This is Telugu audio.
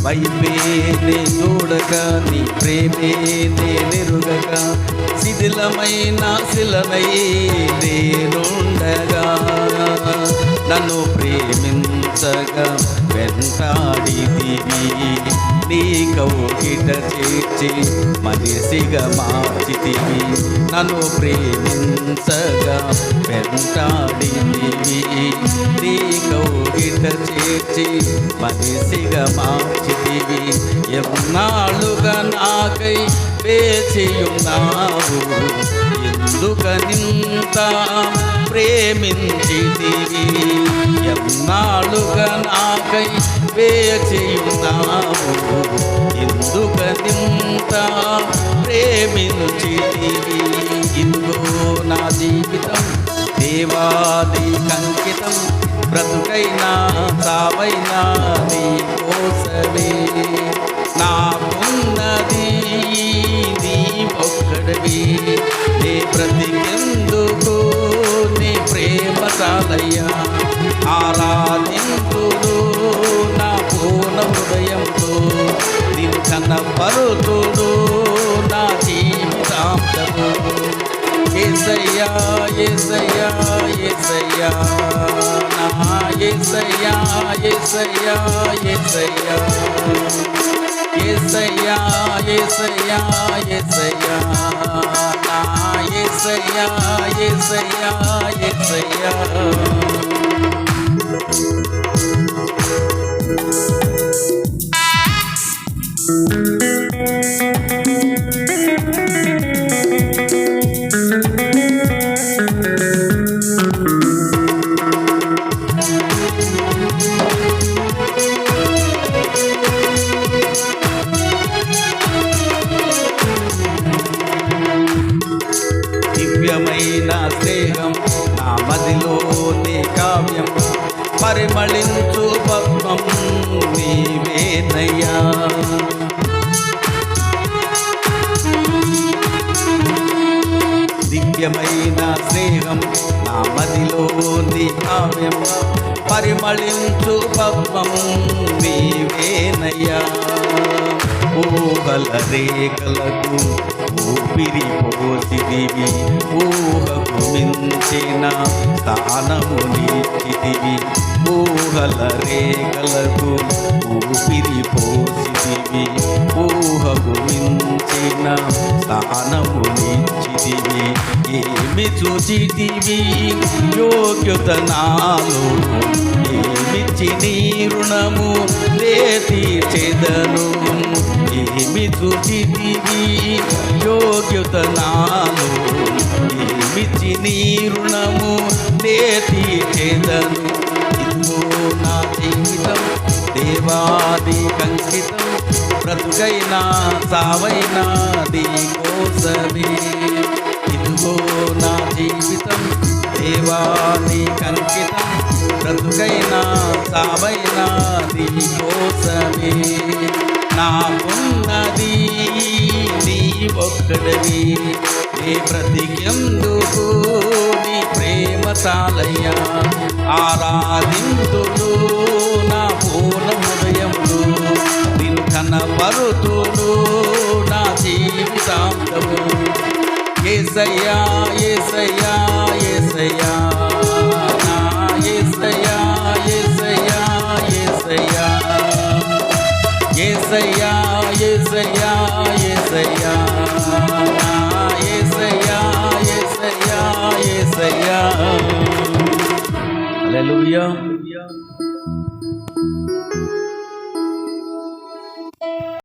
వైపే నే చూడక నీ ప్రేమే నేనెరుగక శిథిలమైన శిలనై నేనుండగా నన్ను ప్రేమించగా వెంటాడితివి నీ కౌగిట చేర్చి మనిషిగా మార్చితివి నన్ను ప్రేమించగా వెంటాడితివి నీ కౌగిట చేర్చి మనిషిగా మార్చితివి ఎన్నాళ్ళుగా నాకై వేచియున్నావు ఎందుకనింత ప్రేమించితివి ఎన్నాళ్ళుగా నాకై వేచియున్నావు ఎందుకనింత ప్రేమించితివి ఇందో నా జీవితం దేవాది కంకితం బ్రతుకైనా సావైనా నీ కోసమే నాకున్నది నీ ఒక్కడివి నీ బ్రతికెందుకు నీ ప్రేమ చాలయ్యా ఆరాధింతుడు నా పూర్ణ హృదయంతో నిన్ను కనపరుతుడు నా జీవితాంతము యేసయ్యా యేసయ్యా యేసయ్యా నా యేసయ్యా యేసయ్యా యేసయ్యా యేసయ్యా యేసయ్యా యేసయ్యా నా యేసయ్యా యేసయ్యా యేసయ్యా దివ్యమైన స్నేహం నా మదిలోని కావ్యం పరిమళించు పద్మం నీవేనయ్యా దివ్యమైన స్నేహం నా మదిలోని కావ్యం పరిమళించు పద్మం నీవేనయ్యా ఊహల రేఖలకు ఊపిరి పోసిదివి ఊహకు మించిన స్థానము నీచితివి ఊహల రేఖలకు ఊపిరి పోసిదివి ఊహకు మించిన స్థానము నీచితివి ఏమి చూచితివి యోగ్యత నాలో ఏమిచ్చి నీ రుణము తీర్చెదను ఏమి చూచితివి యోగ్యత నాలో ఏమిచ్చి నీ రుణము తీర్చెదను ఇదిగో నా జీవితం దేవాది కంకితం బ్రతుకైనా సావైనా నీ కోసమే ఇదిగో నా జీవితం దేవాది కంకితం బ్రతుకైనా సావైనా నీ కోసమే నాకున్నది నీ ఒక్కడివి నీ బ్రతికెందుకు నీ ప్రేమ చాలయ్యా ఆరాధింతుడు నా పూర్ణ హృదయములు నిన్ను కనపరుతుడు నా జీవితాంతము యేసయ్యా యేసయ్యా యేసయ్యా నా యేసయ్యా యేసయ్యా యేసయ్యా యేసయ్యా యేసయ్యా యేసయ్యా నా యేసయ్యా యేసయ్యా యేసయ్యా హల్లెలూయా.